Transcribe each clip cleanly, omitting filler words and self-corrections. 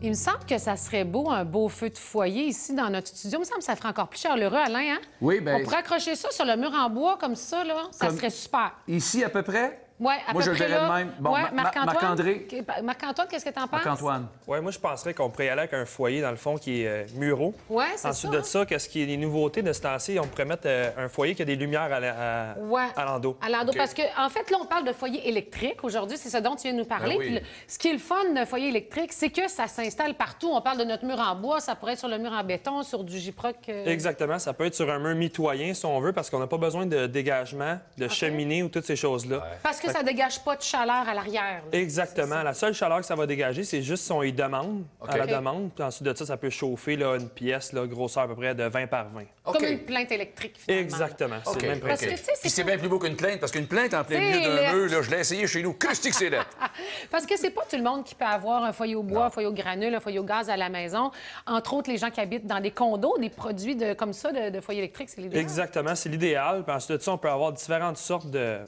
Il me semble que ça serait beau, un beau feu de foyer ici dans notre studio. Il me semble que ça ferait encore plus chaleureux, Alain, hein? Oui, bien... On pourrait accrocher ça sur le mur en bois comme ça, là. Ça serait super. Ici, à peu près? Oui, à moi, peu je près le verrais là. de même. Bon, Ouais, Marc-André. Marc-Antoine, qu'est-ce que t'en penses? Marc-Antoine. Oui, moi, je penserais qu'on pourrait y aller avec un foyer, dans le fond, qui est muraux. Oui, c'est ça. Ensuite de ça, qu'est-ce qui est des nouveautés de ce temps-ci? On pourrait mettre un foyer qui a des lumières à l'endos. À l'endos, OK. parce qu'en fait, là, on parle de foyer électrique. Aujourd'hui, c'est ce dont tu viens de nous parler. Ben oui. Puis ce qui est le fun d'un foyer électrique, c'est que ça s'installe partout. On parle de notre mur en bois, ça pourrait être sur le mur en béton, sur du gyproc. Exactement. Ça peut être sur un mur mitoyen, si on veut, parce qu'on n'a pas besoin de dégagement, de cheminée ou toutes ces choses-là. Parce que ça dégage pas de chaleur à l'arrière. là. Exactement. La seule chaleur que ça va dégager, c'est juste si on y demande, à la demande. Puis ensuite de ça, ça peut chauffer là, une pièce, là, grosseur à peu près de 20 par 20. Comme une plainte électrique, finalement. Exactement. C'est OK. le même Parce principe. que, tu sais, Puis c'est bien plus beau qu'une plainte, parce qu'une plainte en plein milieu d'un laid. mur, là, je l'ai essayé chez nous. Que c'est laid. Parce que c'est pas tout le monde qui peut avoir un foyer au bois, un foyer au granule, un foyer au gaz à la maison. Entre autres, les gens qui habitent dans des condos, des produits comme ça de foyer électrique, c'est l'idéal. Exactement, c'est l'idéal. Puis ensuite de ça, on peut avoir différentes sortes de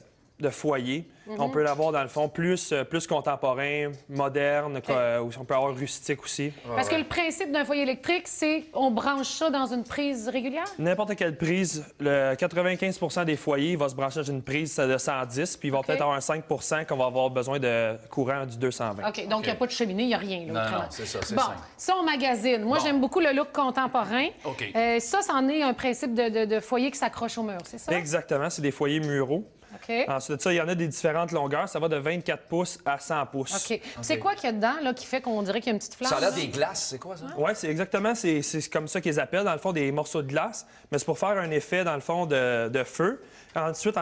foyers. On peut l'avoir, dans le fond, plus contemporain, moderne, ou on peut avoir rustique aussi. Parce que le principe d'un foyer électrique, c'est on branche ça dans une prise régulière? N'importe quelle prise, le 95 des foyers va se brancher dans une prise de 110, puis il va peut-être avoir un 5 qu'on va avoir besoin de courant du 220. OK, donc il n'y a pas de cheminée, il n'y a rien. Là, Non, c'est ça, c'est bon, simple. ça, on magasine. Moi, j'aime beaucoup le look contemporain. OK. Ça, c'en est un principe de foyer qui s'accroche au mur, c'est ça? Exactement, c'est des foyers muraux. OK. Ensuite de ça, il y en a des différentes longueurs. Ça va de 24 pouces à 100 pouces. OK. C'est quoi qu'il y a dedans là, qui fait qu'on dirait qu'il y a une petite flamme? Ça a l'air là? des glaces, c'est quoi ça? Oui, c'est exactement, c'est comme ça qu'ils appellent, dans le fond, des morceaux de glace. Mais c'est pour faire un effet, dans le fond, de feu. Ensuite,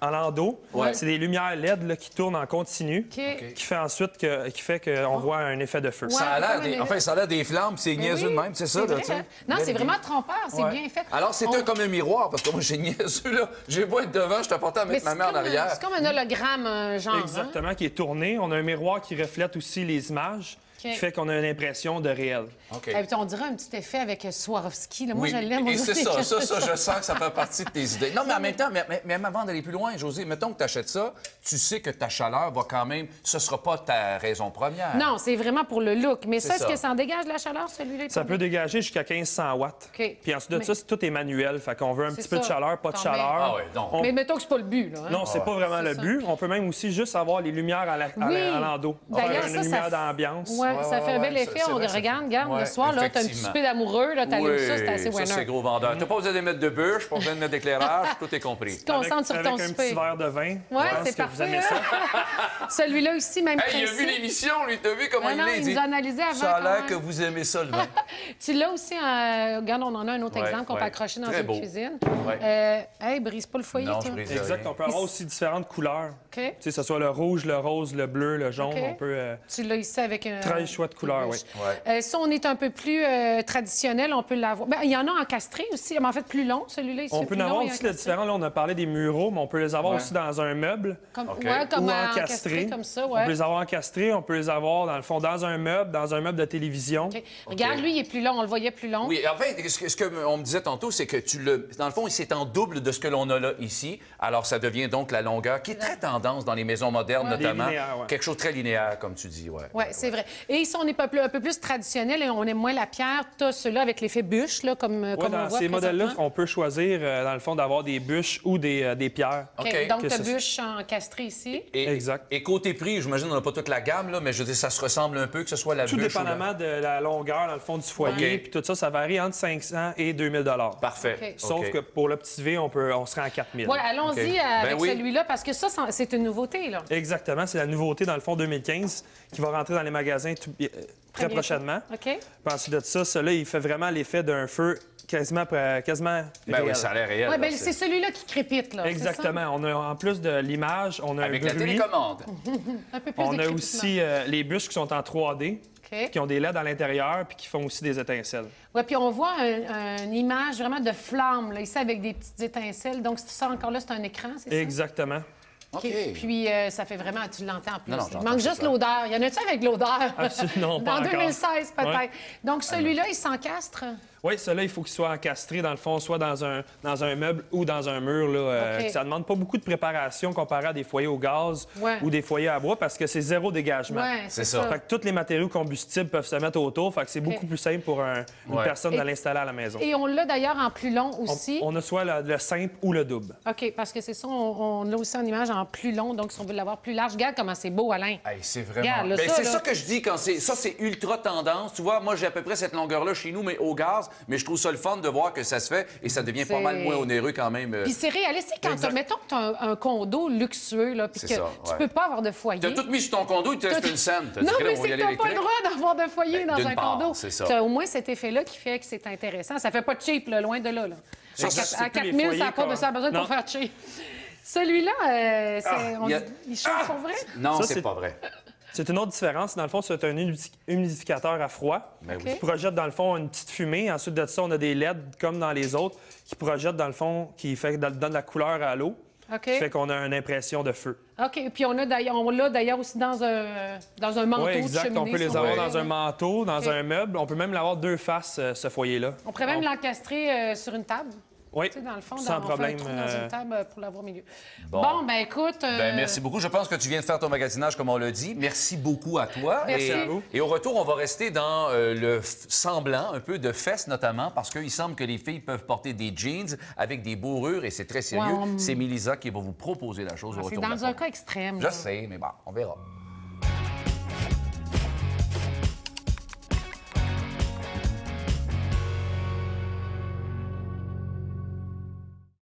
en landau, c'est des lumières LED là, qui tournent en continu, OK. qui fait ensuite qu'on voit un effet de feu. Ouais. Ça a l'air comme des... un- Enfin, ça a l'air des flammes, puis c'est niaiseux oui, de même, c'est ça, là, vrai, tu sais. hein? Non, c'est vraiment trompeur, c'est Ouais. bien fait. Alors, c'est comme un miroir, parce que moi, j'ai niaiseux, là. J'ai beau être devant, je t'apportais à Mais mettre ma main en arrière. C'est comme un hologramme, genre. hein? Exactement, qui est tourné. On a un miroir qui reflète aussi les images, qui fait qu'on a une impression de réel. OK. Et puis on dirait un petit effet avec Swarovski. Là. Moi, Oui, je l'aime. et c'est ça, je sens que ça fait partie de tes idées. Non, mais en même temps, même avant d'aller plus loin, José, mettons que tu achètes ça, tu sais que ta chaleur va quand même... Ce sera pas ta raison première. Non, c'est vraiment pour le look. Mais ça, C'est est-ce ça. que ça en dégage de la chaleur, celui-là? Ça peut dégager jusqu'à 1500 watts. OK. Puis ensuite de Mais- ça, tout est manuel. Fait qu'on veut un C'est petit peu de ça. chaleur, pas de Quand chaleur. même. Ah ouais, donc. On- Mais mettons que c'est pas le but, là. Hein? Non, c'est pas vraiment le ça. but. On peut même aussi juste avoir les lumières à l'endos. D'ailleurs, Une ça, lumière d'ambiance. Ouais, ça fait un bel ouais, effet. c'est On vrai, regarde, ouais, le soir, là, t'as un petit effectivement. souper d'amoureux, là, t'allumes ça, c'est assez ça, winner. c'est gros vendeur. T'as pas besoin de mettre de bûche, pas besoin de mettre d'éclairage, tout est compris. Tu te concentres sur avec ton un souper. petit verre de vin. Ouais, Je pense c'est que vous parfait. aimez hein? Celui-là aussi, même Hey, il a principe. vu l'émission, lui, t'as vu comment Non, non, il est? il nous a analysé avant, Ça a quand l'air même. que vous aimez ça, le vin. Tu l'as aussi, regarde, on en a un autre Ouais, exemple qu'on ouais. peut accrocher dans Très une beau. cuisine. Ouais. Hey, brise pas le foyer, Non, toi. je brise Exact. rien. On peut avoir aussi différentes couleurs. OK. Tu sais, que ce soit le rouge, le rose, le bleu, le jaune. OK. On peut... Tu l'as ici avec un... 13 choix de couleurs, oui. Ouais. Ça, on est un peu plus traditionnel, on peut l'avoir. Ben, il y en a encastré aussi, mais en fait plus long, celui-là. il se On fait peut plus en avoir long et aussi le encastré. différent. Là, on a parlé des muraux, mais on peut les avoir Ouais. aussi dans un meuble. Comme, OK. ouais, comme Ou encastré, comme ça, ouais. On peut les avoir encastrés, on peut les avoir, dans le fond, dans un meuble de télévision. OK. Regarde, lui, il est plus long, on le voyait plus long. Oui, en fait, ce qu'on me disait tantôt, c'est que dans le fond, c'est en double de ce que l'on a là ici. Alors, ça devient donc la longueur, qui est très tendance dans les maisons modernes, notamment. Des linéaires, ouais. Quelque chose de très linéaire, comme tu dis, ouais. Oui, c'est vrai. Et ici, on est un peu plus traditionnel et on aime moins la pierre. Tu as ceux-là avec l'effet bûche, là, comme Ouais, on dans voit ces modèles-là, présentement. on peut choisir, dans le fond, d'avoir des bûches ou des pierres. OK. OK. Donc, Que tu as ça- bûche encastrée ici. Exact. Et côté prix, j'imagine, on n'a pas toute la gamme, là, mais je veux dire, ça se ressemble un peu, que ce soit la Tout bûche ou dépendamment de la longueur, dans le fond, du foyer. OK. Puis tout ça, ça varie entre 500 et 2000 Parfait. OK. Sauf OK. que pour le petit V, on serait en 4000 Voilà, allons-y OK. avec Ben oui. celui-là, parce que ça, c'est une nouveauté, là. Exactement. C'est la nouveauté, dans le fond, 2015, qui va rentrer dans les magasins très bientôt. prochainement. OK. Puis ensuite de ça, celui-là, il fait vraiment l'effet d'un feu quasiment Ben réel. oui, ça a l'air réel. Oui, là, bien, c'est celui-là qui crépite, là. c'est Exactement. On a, en plus de l'image, on a Avec un la bruit. télécommande. ça? Un peu plus On de a crépitement. aussi les bûches qui sont en 3D, OK. qui ont des LED à l'intérieur, puis qui font aussi des étincelles. Oui, puis on voit une image vraiment de flamme, là, ici, avec des petites étincelles. Donc, ça, encore là, c'est un écran, c'est ça? Exactement. OK. Puis, ça fait vraiment... Tu l'entends en plus. Non, non, Il j'entends, manque c'est juste ça. l'odeur. Il y en a-tu avec l'odeur? Absolument pas En encore. 2016, peut-être. Ouais. Donc, celui-là, il s'encastre. Oui, cela, il faut qu'il soit encastré, dans le fond, soit dans un meuble ou dans un mur. Là, OK. Ça demande pas beaucoup de préparation comparé à des foyers au gaz ou des foyers à bois parce que c'est zéro dégagement. Ouais, C'est ça. Fait que tous les matériaux combustibles peuvent se mettre autour. Fait que c'est beaucoup plus simple pour une personne de l'installer à la maison. Et on l'a d'ailleurs en plus long aussi. On a soit le simple ou le double. OK, parce que c'est ça, on l'a aussi en image en plus long, donc si on veut l'avoir plus large, regarde comment c'est beau, Alain. Hey, c'est vraiment... Regarde, là, Ben, ça, c'est là. ça que je dis quand c'est... Ça, c'est ultra tendance. Tu vois, moi, j'ai à peu près cette longueur-là chez nous, mais au gaz. Mais je trouve ça le fun de voir que ça se fait et ça devient pas C'est- mal moins onéreux quand même. Puis c'est réaliste, quand mettons que tu as un condo luxueux, là, puis que C'est ça, tu ouais. peux pas avoir de foyer. T'as tout mis sur ton condo, il te reste une scène. T'as dit Non, que là, mais on va c'est y que aller t'as pas le électrique. droit d'avoir de foyer Ben, dans d'une un part, condo. c'est ça. T'as au moins cet effet-là qui fait que c'est intéressant. Ça fait pas cheap, là, loin de là. Ça, c'est À tous les 4000, ça foyers n'a pas qu'on- besoin Non. pour faire cheap. Celui-là, il y a- il chauffe pour vrai? Non, Ça, c'est c'est- pas vrai. C'est une autre différence. Dans le fond, c'est un humidificateur à froid Ben OK. oui. qui projette, dans le fond, une petite fumée. Ensuite de ça, on a des LED comme dans les autres qui projettent, dans le fond, qui donne la couleur à l'eau. OK. Qui fait qu'on a une impression de feu. OK. Puis on l'a d'ailleurs aussi dans un manteau Oui, de exact. cheminée. On peut les si avoir veut. dans un manteau, dans OK. un meuble. On peut même l'avoir deux faces, ce foyer-là. On pourrait même l'encastrer sur une table. Oui, Tu sais, dans le fond, sans on fait problème. un trou dans une table pour l'avoir au milieu. Bon. Bon, ben écoute... Ben, merci beaucoup. Je pense que tu viens de faire ton magasinage, comme on l'a dit. Merci beaucoup à toi. Merci Et, à vous. et au retour, on va rester dans le semblant, un peu de fesses notamment, parce qu'il semble que les filles peuvent porter des jeans avec des bourrures et c'est très sérieux. Ouais, C'est Mélisa qui va vous proposer la chose au C'est retour de la dans un pause. cas extrême. Je là. sais, mais bon, on verra.